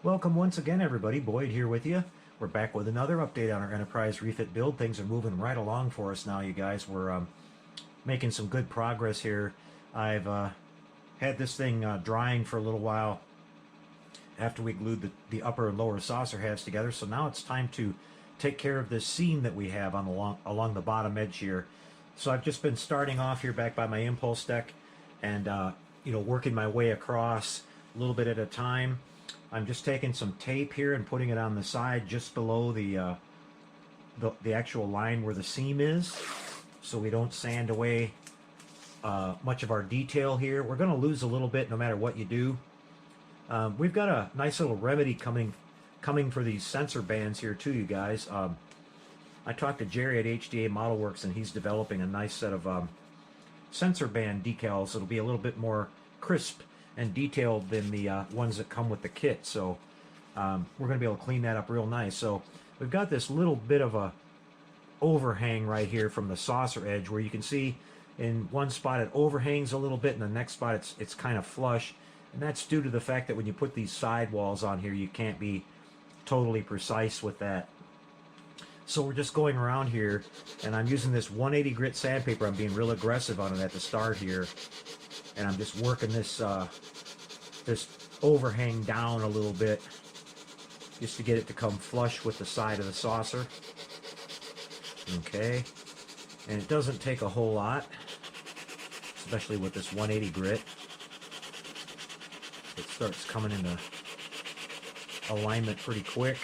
Welcome once again, everybody. Boyd here with you. We're back with another update on our Enterprise Refit build. Things are moving right along for us now, you guys. We're making some good progress here. I've had this thing drying for a little while after we glued the upper and lower saucer halves together. So now it's time to take care of this seam that we have on along the bottom edge here. So I've just been starting off here back by my impulse deck and working my way across a little bit at a time. I'm just taking some tape here and putting it on the side just below the actual line where the seam is, so we don't sand away much of our detail here. We're going to lose a little bit no matter what you do. We've got a nice little remedy coming for these sensor bands here too, you guys. I talked to Jerry at HDA Model Works, and he's developing a nice set of sensor band decals that'll be a little bit more crisp and detailed than the ones that come with the kit. So we're going to be able to clean that up real nice. So we've got this little bit of a overhang right here from the saucer edge, where you can see in one spot it overhangs a little bit, and the next spot it's kind of flush. And that's due to the fact that when you put these side walls on here, you can't be totally precise with that. So we're just going around here, and I'm using this 180 grit sandpaper. I'm being real aggressive on it at the start here, and I'm just working this this overhang down a little bit just to get it to come flush with the side of the saucer. Okay, and it doesn't take a whole lot, especially with this 180 grit. It starts coming into alignment pretty quick.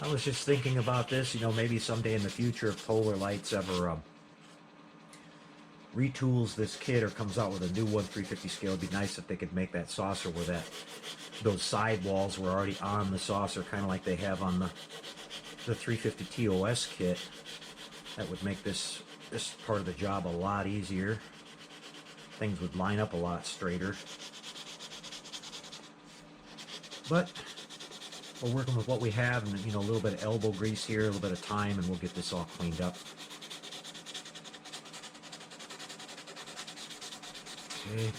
I was just thinking about this, maybe someday in the future, if Polar Lights ever retools this kit or comes out with a new 1/350 scale, it'd be nice if they could make that saucer where those side walls were already on the saucer, kind of like they have on the 350 TOS kit. That would make this part of the job a lot easier. Things would line up a lot straighter. But we're working with what we have, and a little bit of elbow grease here, a little bit of time, and we'll get this all cleaned up. Okay,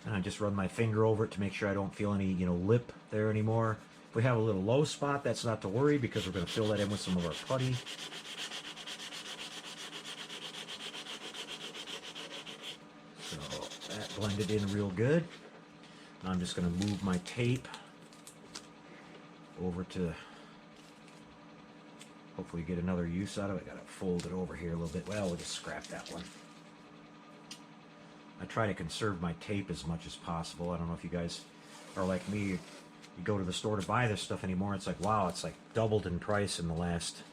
and I just run my finger over it to make sure I don't feel any lip there anymore. If we have a little low spot, that's not to worry, because we're going to fill that in with some of our putty. So that blended in real good. Now I'm just going to move my tape over to hopefully get another use out of it. I got to fold it over here a little bit. Well, we'll just scrap that one. I try to conserve my tape as much as possible. I don't know if you guys are like me. You go to the store to buy this stuff anymore. It's like, wow, it's like doubled in price in the last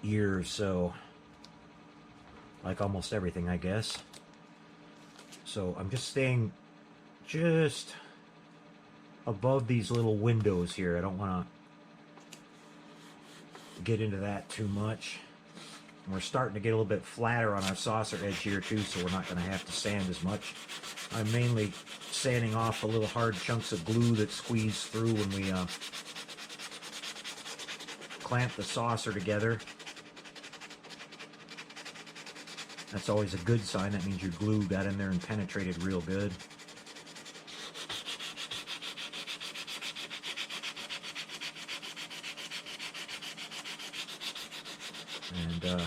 year or so. Like almost everything, I guess. So I'm just staying just above these little windows here. I don't want to get into that too much. And we're starting to get a little bit flatter on our saucer edge here too, so we're not going to have to sand as much. I'm mainly sanding off the little hard chunks of glue that squeeze through when we clamp the saucer together. That's always a good sign. That means your glue got in there and penetrated real good. And I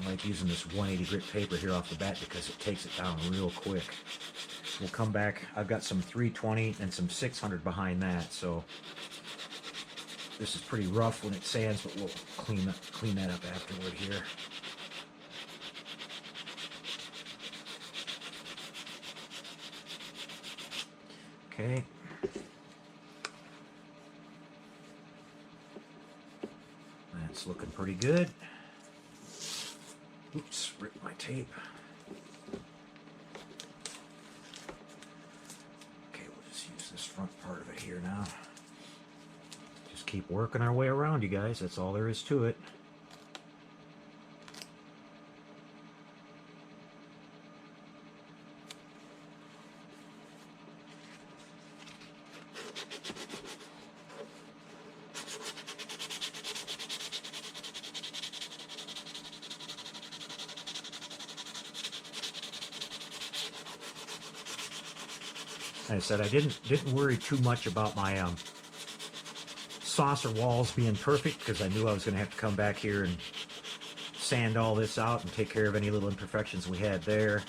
like using this 180 grit paper here off the bat because it takes it down real quick. We'll come back. I've got some 320 and some 600 behind that, so this is pretty rough when it sands, but we'll clean that up afterward here. Okay. That's looking pretty good. Oops, ripped my tape. Okay, we'll just use this front part of it here now. Just keep working our way around, you guys. That's all there is to it. Like I said, I didn't worry too much about my saucer walls being perfect because I knew I was going to have to come back here and sand all this out and take care of any little imperfections we had there.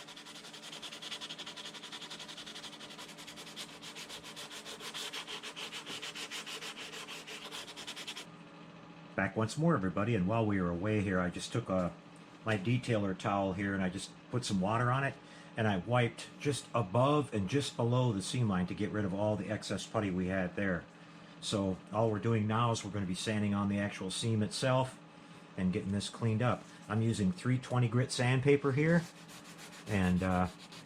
Back once more, everybody, and while we were away here, I just took my detailer towel here and I just put some water on it, and I wiped just above and just below the seam line to get rid of all the excess putty we had there. So all we're doing now is we're going to be sanding on the actual seam itself and getting this cleaned up. I'm using 320 grit sandpaper here, and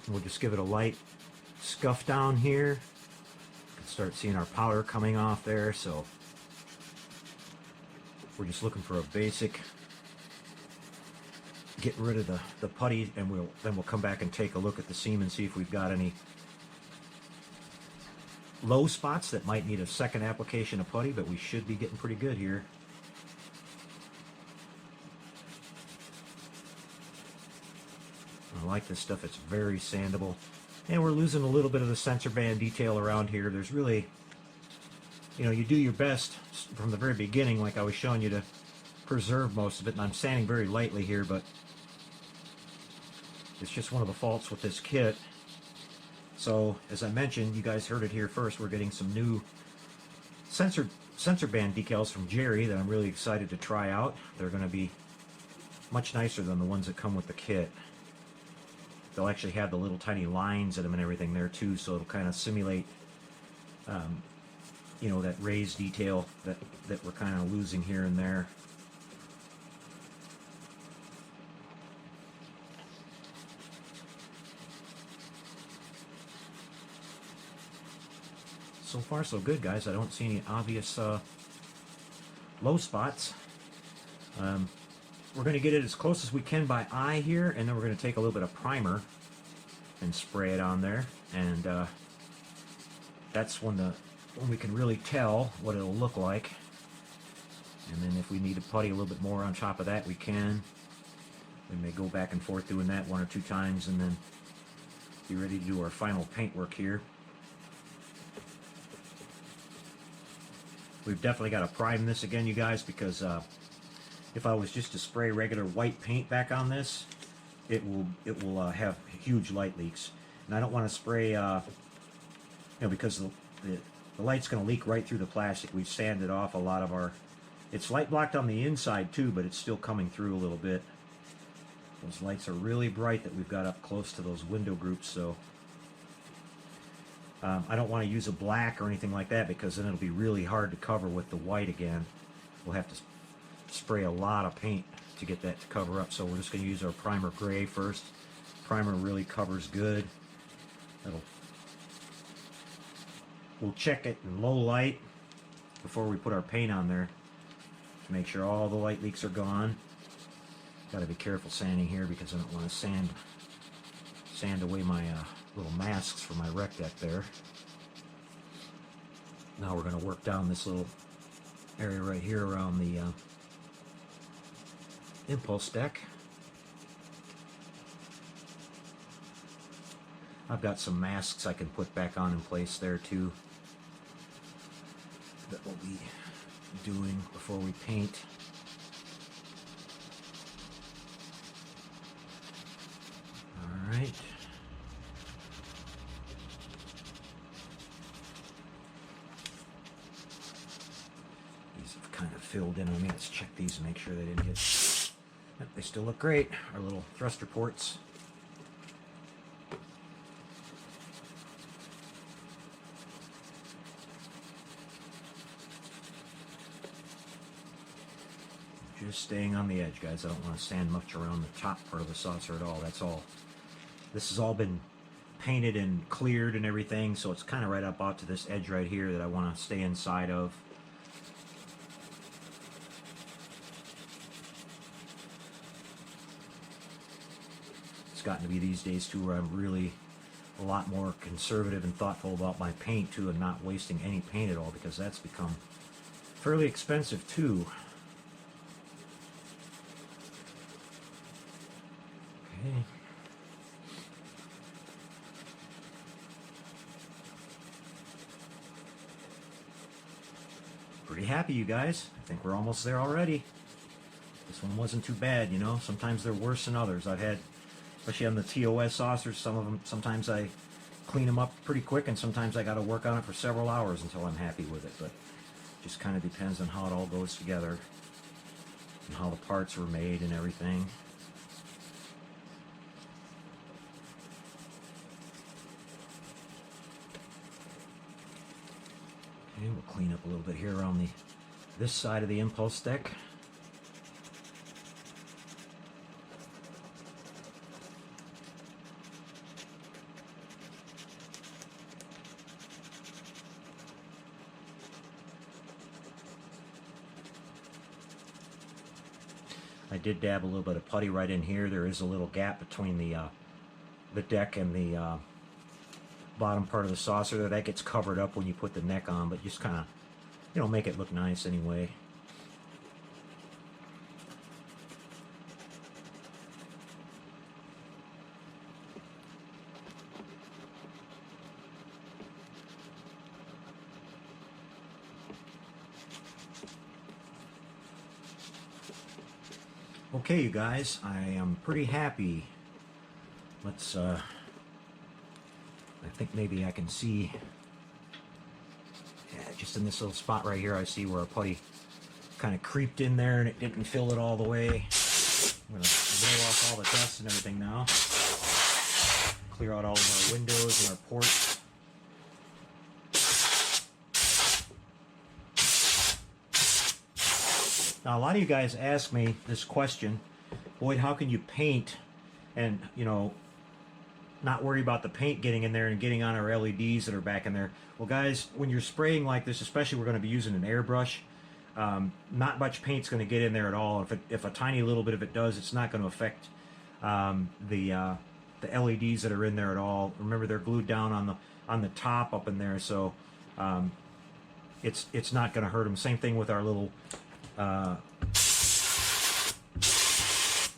we'll just give it a light scuff down here. You can start seeing our powder coming off there, so we're just looking for a basic get rid of the putty, and then we'll come back and take a look at the seam and see if we've got any low spots that might need a second application of putty, but we should be getting pretty good here. I like this stuff. It's very sandable, and we're losing a little bit of the sensor band detail around here. There's really, you know, you do your best from the very beginning, like I was showing you, to preserve most of it, and I'm sanding very lightly here, but it's just one of the faults with this kit. So, as I mentioned, you guys heard it here first, we're getting some new sensor band decals from Jerry that I'm really excited to try out. They're going to be much nicer than the ones that come with the kit. They'll actually have the little tiny lines in them and everything there too, so it'll kind of simulate you know, that raised detail that we're kind of losing here and there. So far so good, guys. I don't see any obvious low spots. We're going to get it as close as we can by eye here, and then we're going to take a little bit of primer and spray it on there, and that's when we can really tell what it'll look like. And then if we need to putty a little bit more on top of that, we can. We may go back and forth doing that 1 or 2 times and then be ready to do our final paint work here. We've definitely got to prime this again, you guys, because if I was just to spray regular white paint back on this, it will have huge light leaks, and I don't want to spray, you know, because the light's going to leak right through the plastic. We've sanded off a lot of our. It's light blocked on the inside too, but it's still coming through a little bit. Those lights are really bright that we've got up close to those window groups, so. I don't want to use a black or anything like that because then it'll be really hard to cover with the white again. We'll have to spray a lot of paint to get that to cover up, so we're just going to use our primer gray first. Primer really covers good. We'll check it in low light before we put our paint on there to make sure all the light leaks are gone. Got to be careful sanding here because I don't want to sand away my little masks for my rec deck there. Now we're going to work down this little area right here around the impulse deck. I've got some masks I can put back on in place there too that we'll be doing before we paint. All right. Kind of filled in on me. Let's check these and make sure they didn't get. Yep, they still look great. Our little thruster ports. Just staying on the edge, guys. I don't want to sand much around the top part of the saucer at all. That's all. This has all been painted and cleared and everything, so it's kind of right up out to this edge right here that I want to stay inside of. It's gotten to be these days too where I'm really a lot more conservative and thoughtful about my paint too, and not wasting any paint at all, because that's become fairly expensive too. Okay. Pretty happy, you guys. I think we're almost there already. This one wasn't too bad, you know. Sometimes they're worse than others. I've had, especially on the TOS saucers, some of them, sometimes I clean them up pretty quick, and sometimes I got to work on it for several hours until I'm happy with it. But just kind of depends on how it all goes together and how the parts were made and everything. Okay, we'll clean up a little bit here around this side of the impulse deck. I did dab a little bit of putty right in here. There is a little gap between the deck and the bottom part of the saucer there. That gets covered up when you put the neck on, but just kind of, you know, make it look nice anyway. Okay, you guys, I am pretty happy. Let's, I think maybe I can see, yeah, just in this little spot right here, I see where a putty kind of creeped in there and it didn't fill it all the way. I'm going to blow off all the dust and everything now. Clear out all of our windows and our ports. Now, a lot of you guys ask me this question, Boyd, how can you paint and, you know, not worry about the paint getting in there and getting on our LEDs that are back in there? Well, guys, when you're spraying like this, especially we're going to be using an airbrush, not much paint's going to get in there at all. If a tiny little bit of it does, it's not going to affect the LEDs that are in there at all. Remember, they're glued down on the top up in there, so it's not going to hurt them. Same thing with our little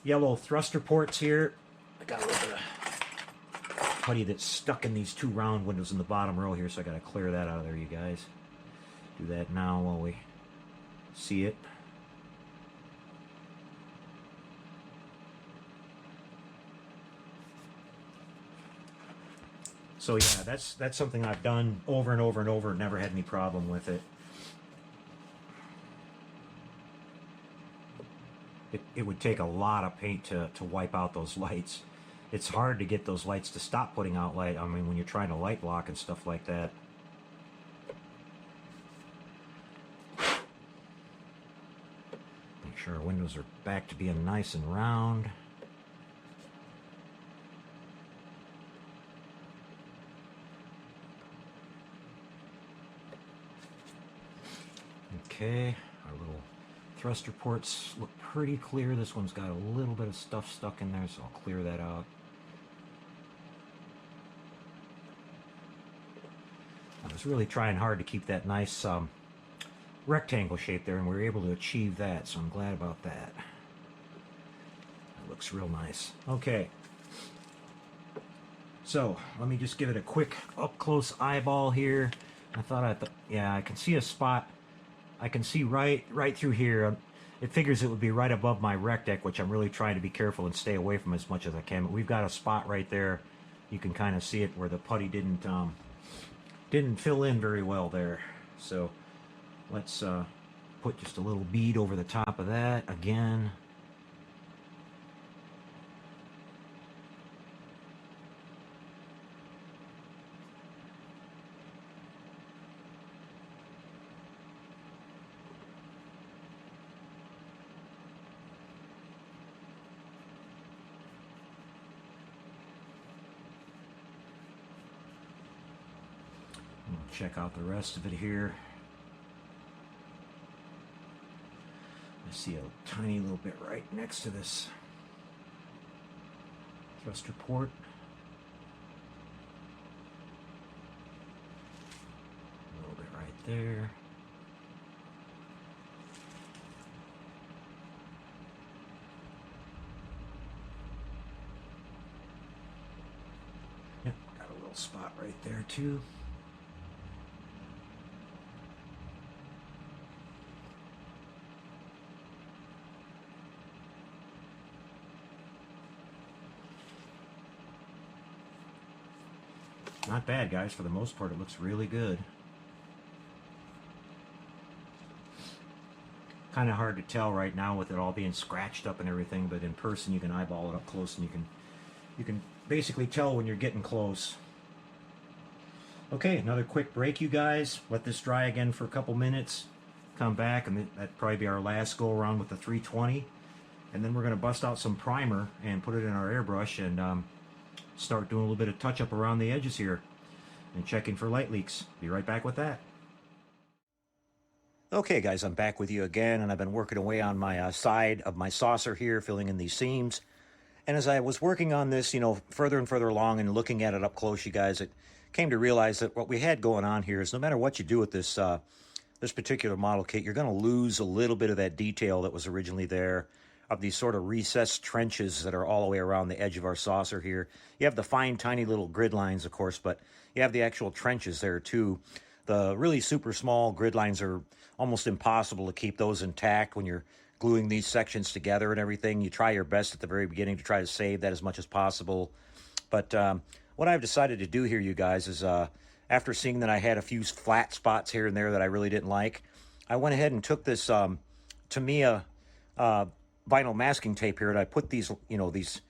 yellow thruster ports here. I got a little bit of putty that's stuck in these two round windows in the bottom row here, so I got to clear that out of there, you guys. Do that now while we see it. So yeah, that's something I've done over and over and over, never had any problem with it. It would take a lot of paint to wipe out those lights. It's hard to get those lights to stop putting out light. I mean, when you're trying to light block and stuff like that. Make sure our windows are back to being nice and round. Okay, our little thruster ports look pretty clear. This one's got a little bit of stuff stuck in there, so I'll clear that out. I was really trying hard to keep that nice rectangle shape there, and we were able to achieve that, so I'm glad about that. That looks real nice. Okay, so let me just give it a quick up-close eyeball here. Yeah, I can see a spot. I can see right through here. It figures it would be right above my rec deck, which I'm really trying to be careful and stay away from as much as I can. But we've got a spot right there. You can kind of see it where the putty didn't fill in very well there. So let's put just a little bead over the top of that again. Check out the rest of it here. I see a tiny little bit right next to this thruster port. there. Yep, got a little spot right there too. Not bad, guys. For the most part, it looks really good. Kind of hard to tell right now with it all being scratched up and everything, but in person you can eyeball it up close and you can basically tell when you're getting close. Okay, another quick break, you guys. Let this dry again for a couple minutes. Come back, and that'd probably be our last go around with the 320. And then we're going to bust out some primer and put it in our airbrush and start doing a little bit of touch up around the edges here and checking for light leaks. Be right back with that. Okay guys, I'm back with you again, and I've been working away on my side of my saucer here, filling in these seams. And as I was working on this, you know, further and further along and looking at it up close, you guys, it came to realize that what we had going on here is no matter what you do with this this particular model kit, you're going to lose a little bit of that detail that was originally there, of these sort of recessed trenches that are all the way around the edge of our saucer here. You have the fine, tiny little grid lines, of course, but you have the actual trenches there too. The really super small grid lines are almost impossible to keep those intact when you're gluing these sections together and everything. You try your best at the very beginning to try to save that as much as possible. But what I've decided to do here, you guys, is after seeing that I had a few flat spots here and there that I really didn't like, I went ahead and took this Tamiya vinyl masking tape here, and I put these, you know, these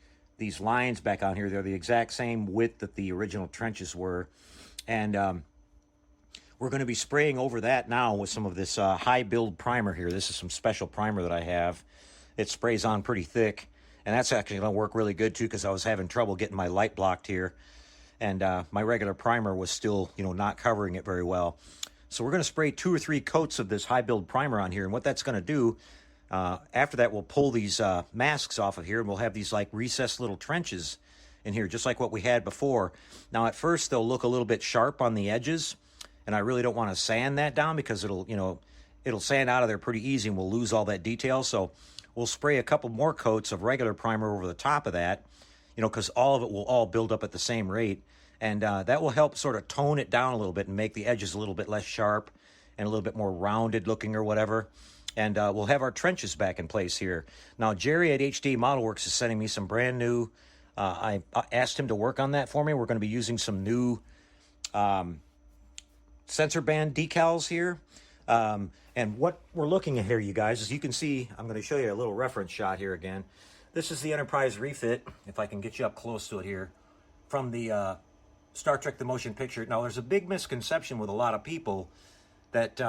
lines back on here. They're the exact same width that the original trenches were, and we're going to be spraying over that now with some of this high build primer here. This is some special primer that I have. It sprays on pretty thick, and that's actually going to work really good too, because I was having trouble getting my light blocked here, and my regular primer was still, you know, not covering it very well. So we're going to spray 2 or 3 coats of this high build primer on here, and what that's going to do, after that, we'll pull these masks off of here, and we'll have these like recessed little trenches in here, just like what we had before. Now, at first, they'll look a little bit sharp on the edges, and I really don't want to sand that down because it'll, you know, it'll sand out of there pretty easy, and we'll lose all that detail. So we'll spray a couple more coats of regular primer over the top of that, you know, because all of it will all build up at the same rate, and that will help sort of tone it down a little bit and make the edges a little bit less sharp and a little bit more rounded looking or whatever. And we'll have our trenches back in place here. Now, Jerry at HD Modelworks is sending me some brand new, I asked him to work on that for me. We're going to be using some new sensor band decals here. And what we're looking at here, you guys, as you can see, I'm going to show you a little reference shot here again. This is the Enterprise Refit, if I can get you up close to it here, from the Star Trek The Motion Picture. Now, there's a big misconception with a lot of people that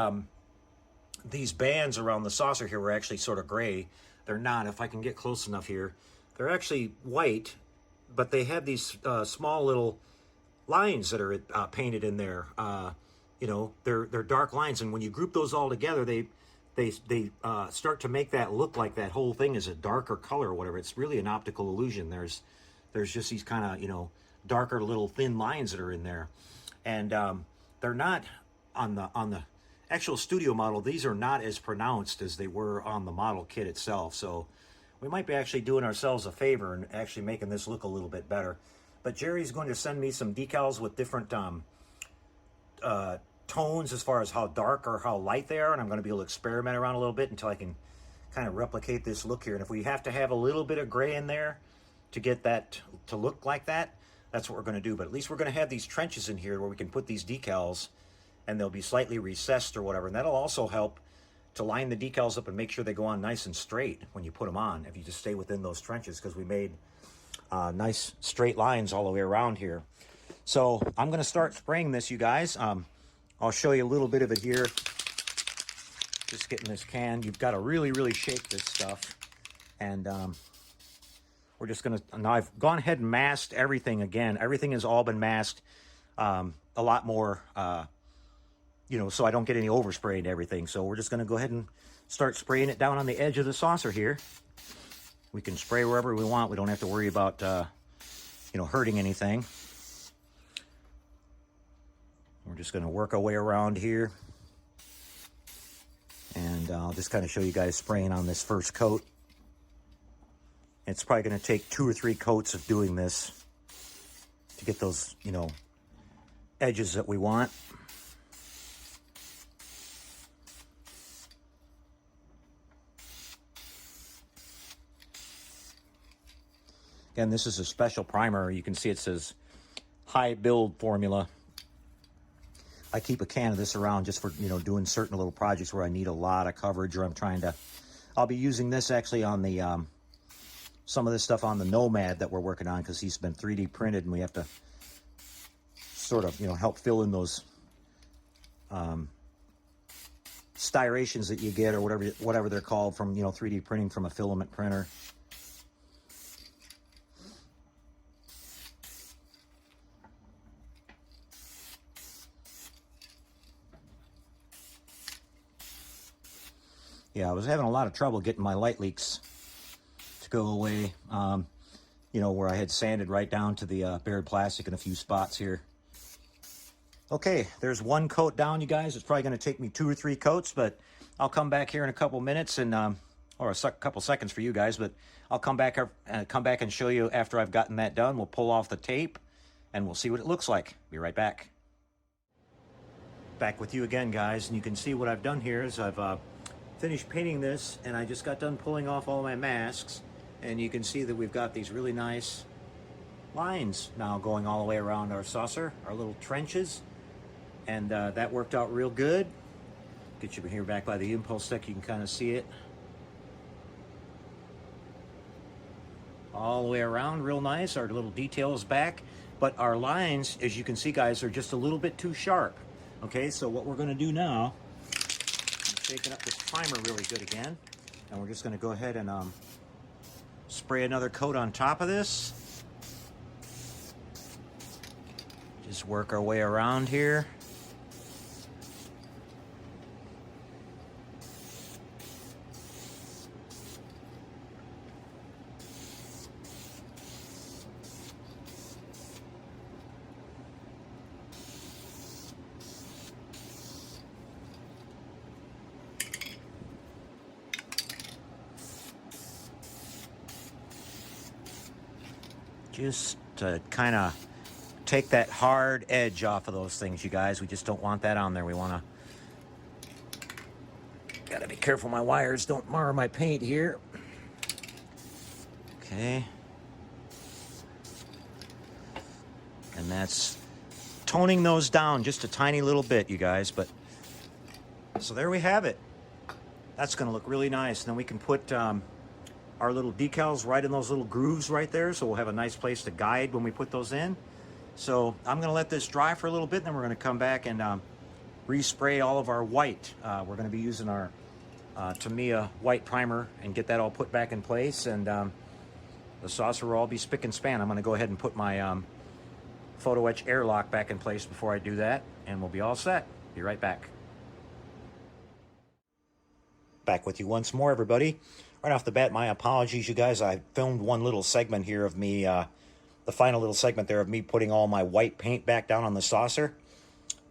these bands around the saucer here were actually sort of gray. They're not. If I can get close enough here, they're actually white, but they have these small little lines that are painted in there. You know, they're dark lines, and when you group those all together, they start to make that look like that whole thing is a darker color or whatever. It's really an optical illusion. There's just these kind of, you know, darker little thin lines that are in there, and they're not on the actual studio model. These are not as pronounced as they were on the model kit itself. So we might be actually doing ourselves a favor and actually making this look a little bit better. But Jerry's going to send me some decals with different tones as far as how dark or how light they are, and I'm going to be able to experiment around a little bit until I can kind of replicate this look here. And if we have to have a little bit of gray in there to get that to look like that, that's what we're going to do. But at least we're going to have these trenches in here where we can put these decals, and they'll be slightly recessed or whatever, and that'll also help to line the decals up and make sure they go on nice and straight when you put them on, if you just stay within those trenches, because we made nice straight lines all the way around here. So I'm going to start spraying this, you guys. I'll show you a little bit of it here. Just getting this can. You've got to really shake this stuff. And we're just going to, now I've gone ahead and masked everything again. Everything has all been masked a lot more, you know, so I don't get any overspray and everything. So we're just going to go ahead and start spraying it down on the edge of the saucer here. We can spray wherever we want. We don't have to worry about, you know, hurting anything. We're just going to work our way around here. And I'll just kind of show you guys spraying on this first coat. It's probably going to take 2 or 3 coats of doing this to get those, you know, edges that we want. Again, this is a special primer. You can see it says high build formula. I keep a can of this around just for, you know, doing certain little projects where I need a lot of coverage, or I'm trying to, I'll be using this actually on the, some of this stuff on the Nomad that we're working on, because he's been 3D printed and we have to sort of, you know, help fill in those styrations that you get, or whatever they're called, from, you know, 3D printing from a filament printer. Yeah, I was having a lot of trouble getting my light leaks to go away, you know, where I had sanded right down to the bared plastic in a few spots here. Okay, there's 1 coat down, you guys. It's probably going to take me 2 or 3 coats, but I'll come back here in a couple minutes, and or a couple seconds for you guys, but I'll come back and show you after I've gotten that done. We'll pull off the tape, and we'll see what it looks like. Be right back. Back with you again, guys, and you can see what I've done here is I've finished painting this, and I just got done pulling off all my masks, and you can see that we've got these really nice lines now going all the way around our saucer, our little trenches, and that worked out real good. Get you here back by the impulse deck, you can kind of see it all the way around, real nice. Our little details back, but our lines, as you can see, guys, are just a little bit too sharp. Okay, so what we're going to do now, shaking up this primer really good again, and we're just going to go ahead and spray another coat on top of this. Just work our way around here. Just to kind of take that hard edge off of those things, you guys. We just don't want that on there. We want to, gotta be careful my wires don't mar my paint here. Okay. And that's toning those down just a tiny little bit, you guys. But so there we have it. That's going to look really nice. And then we can put our little decals right in those little grooves right there, so we'll have a nice place to guide when we put those in. So I'm going to let this dry for a little bit, and then we're going to come back and respray all of our white. We're going to be using our Tamiya white primer and get that all put back in place, and the saucer will all be spick and span. I'm going to go ahead and put my photo etch airlock back in place before I do that, and we'll be all set. Be right back. Back with you once more, everybody. Right off the bat, my apologies, you guys. I filmed one little segment here of me, the final little segment there of me putting all my white paint back down on the saucer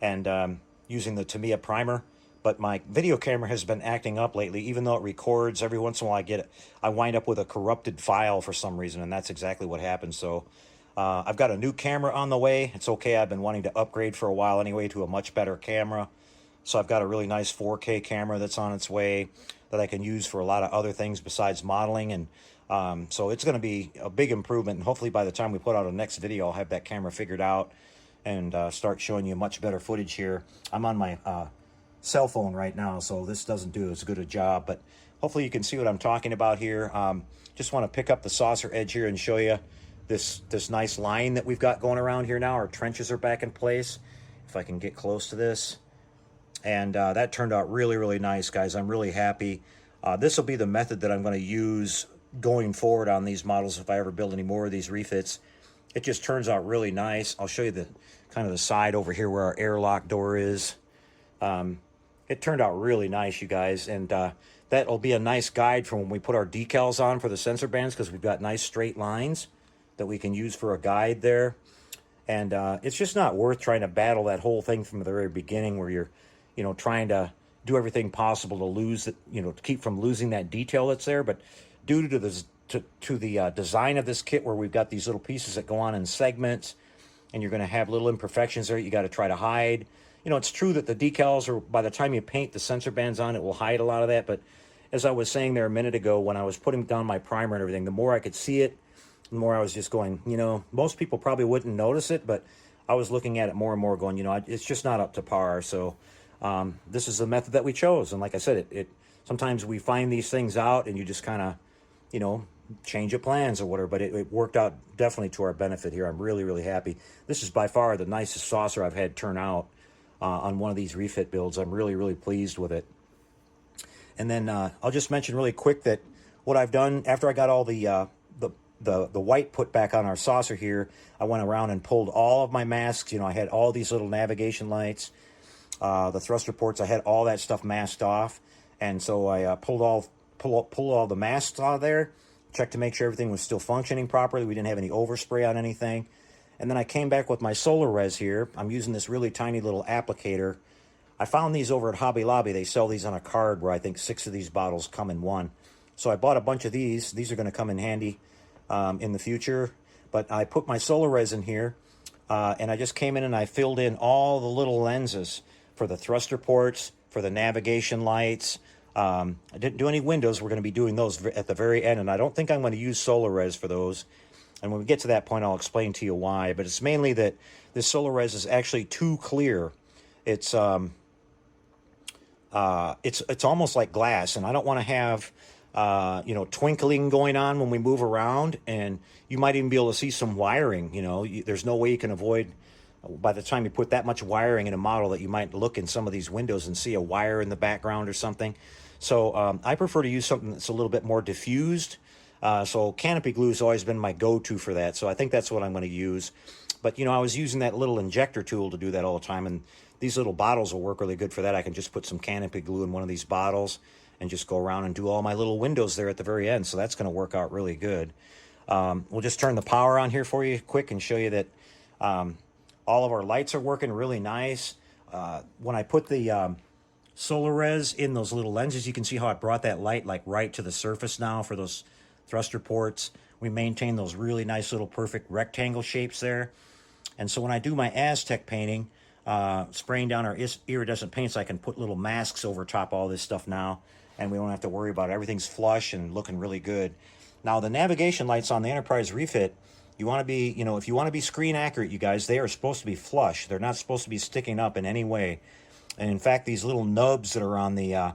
and using the Tamiya primer. But my video camera has been acting up lately. Even though it records, every once in a while I wind up with a corrupted file for some reason, and that's exactly what happened. So I've got a new camera on the way. It's okay. I've been wanting to upgrade for a while anyway to a much better camera. So I've got a really nice 4K camera that's on its way that I can use for a lot of other things besides modeling. And so it's going to be a big improvement. And hopefully by the time we put out a next video, I'll have that camera figured out and start showing you much better footage here. I'm on my cell phone right now, so this doesn't do as good a job. But hopefully you can see what I'm talking about here. Just want to pick up the saucer edge here and show you this nice line that we've got going around here now. Our trenches are back in place. If I can get close to this. And that turned out really, really nice, guys. I'm really happy. This will be the method that I'm going to use going forward on these models if I ever build any more of these refits. It just turns out really nice. I'll show you the kind of the side over here where our airlock door is. It turned out really nice, you guys. And that'll be a nice guide for when we put our decals on for the sensor bands, because we've got nice straight lines that we can use for a guide there. And it's just not worth trying to battle that whole thing from the very beginning where you're, you know, trying to do everything possible to lose it, to keep from losing that detail that's there. But due to this, to the design of this kit, where we've got these little pieces that go on in segments, and you're going to have little imperfections there, you got to try to hide. It's true that the decals, or by the time you paint the sensor bands on, it will hide a lot of that. But as I was saying there a minute ago, when I was putting down my primer and everything, the more I could see it, the more I was just going, most people probably wouldn't notice it, but I was looking at it more and more going, it's just not up to par. So this is the method that we chose. And like I said, it sometimes we find these things out and you just kind of, change your plans or whatever, but it worked out definitely to our benefit here. I'm really, really happy. This is by far the nicest saucer I've had turn out on one of these refit builds. I'm really, really pleased with it. And then I'll just mention really quick that what I've done after I got all the white put back on our saucer here, I went around and pulled all of my masks. I had all these little navigation lights, the thruster ports. I had all that stuff masked off, and so I pulled all the masks out of there, checked to make sure everything was still functioning properly. We didn't have any overspray on anything. And then I came back with my solar res here. I'm using this really tiny little applicator. I found these over at Hobby Lobby. They sell these on a card where I think 6 of these bottles come in one. So I bought a bunch of these. These are going to come in handy in the future. But I put my solar res in here, and I just came in and I filled in all the little lenses for the thruster ports, for the navigation lights. I didn't do any windows. We're going to be doing those at the very end, and I don't think I'm going to use solar res for those. And when we get to that point, I'll explain to you why. But it's mainly that this solar res is actually too clear. It's almost like glass, and I don't want to have twinkling going on when we move around, and you might even be able to see some wiring. There's no way you can avoid, by the time you put that much wiring in a model, that you might look in some of these windows and see a wire in the background or something. So I prefer to use something that's a little bit more diffused. So canopy glue has always been my go-to for that. So I think that's what I'm going to use. But, I was using that little injector tool to do that all the time. And these little bottles will work really good for that. I can just put some canopy glue in one of these bottles and just go around and do all my little windows there at the very end. So that's going to work out really good. We'll just turn the power on here for you quick and show you that all of our lights are working really nice. When I put the solar res in those little lenses, you can see how it brought that light like right to the surface now for those thruster ports. We maintain those really nice little perfect rectangle shapes there. And so when I do my Aztec painting, spraying down our iridescent paints, I can put little masks over top all this stuff now, and we don't have to worry about it. Everything's flush and looking really good. Now the navigation lights on the Enterprise Refit, you want to be, if you want to be screen accurate, you guys, they are supposed to be flush. They're not supposed to be sticking up in any way. And in fact, these little nubs that are on the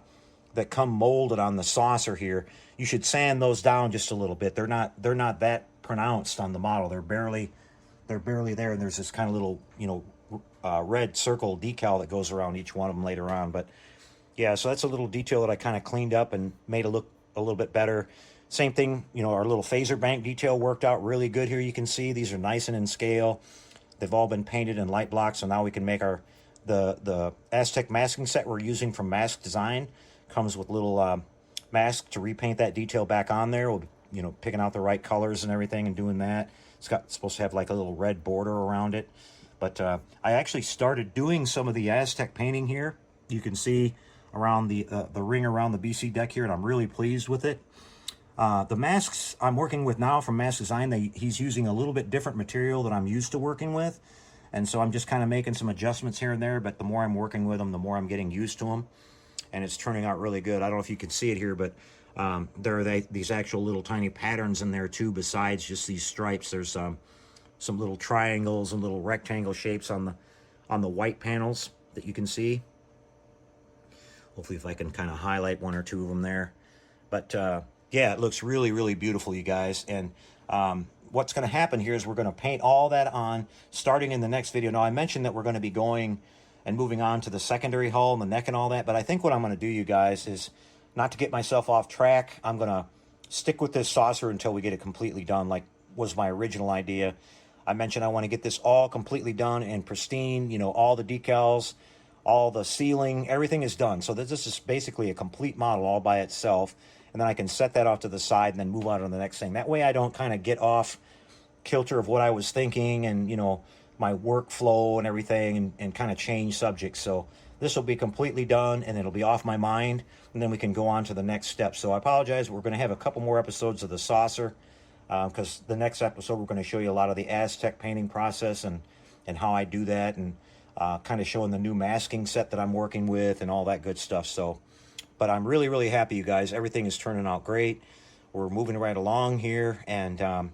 that come molded on the saucer here, you should sand those down just a little bit. They're not that pronounced on the model. They're barely there, and there's this kind of little red circle decal that goes around each one of them later on. But yeah, so that's a little detail that I kind of cleaned up and made it look a little bit better. Same thing, our little phaser bank detail worked out really good here. You can see these are nice and in scale. They've all been painted in light blocks, so now we can make the Aztec masking set we're using from Mask Design. Comes with little masks to repaint that detail back on there. We'll, picking out the right colors and everything and doing that. It's supposed to have like a little red border around it. But I actually started doing some of the Aztec painting here. You can see around the ring around the BC deck here, and I'm really pleased with it. The masks I'm working with now from Mask Design, he's using a little bit different material that I'm used to working with. And so I'm just kind of making some adjustments here and there, but the more I'm working with them, the more I'm getting used to them. And it's turning out really good. I don't know if you can see it here, but there are these actual little tiny patterns in there too, besides just these stripes. There's some little triangles and little rectangle shapes on the white panels that you can see. Hopefully if I can kind of highlight one or two of them there. But yeah, it looks really, really beautiful, you guys. And what's going to happen here is we're going to paint all that on starting in the next video. Now, I mentioned that we're going to be going and moving on to the secondary hull and the neck and all that, but I think what I'm going to do, you guys, is not to get myself off track. I'm going to stick with this saucer until we get it completely done, like was my original idea. I mentioned I want to get this all completely done and pristine, all the decals, all the sealing, everything is done. So this is basically a complete model all by itself. And then I can set that off to the side and then move on to the next thing. That way I don't kind of get off kilter of what I was thinking and, my workflow and everything and kind of change subjects. So this will be completely done and it'll be off my mind, and then we can go on to the next step. So I apologize. We're going to have a couple more episodes of the saucer, because the next episode we're going to show you a lot of the Aztec painting process and how I do that, and kind of showing the new masking set that I'm working with and all that good stuff. So, but I'm really, really happy, you guys. Everything is turning out great. We're moving right along here, and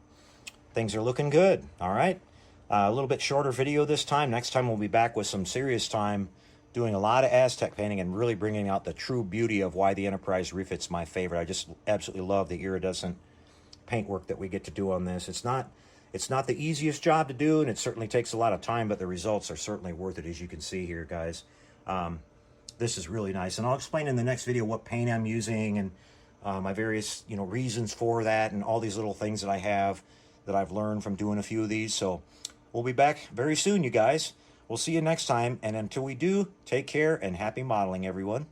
things are looking good. All right. A little bit shorter video this time. Next time we'll be back with some serious time, doing a lot of Aztec painting and really bringing out the true beauty of why the Enterprise Refit's my favorite. I just absolutely love the iridescent paintwork that we get to do on this. It's not the easiest job to do, and it certainly takes a lot of time, but the results are certainly worth it, as you can see here, guys. This is really nice, and I'll explain in the next video what paint I'm using and my various reasons for that, and all these little things that I have that I've learned from doing a few of these. So we'll be back very soon, you guys. We'll see you next time, and until we do, take care and happy modeling, everyone.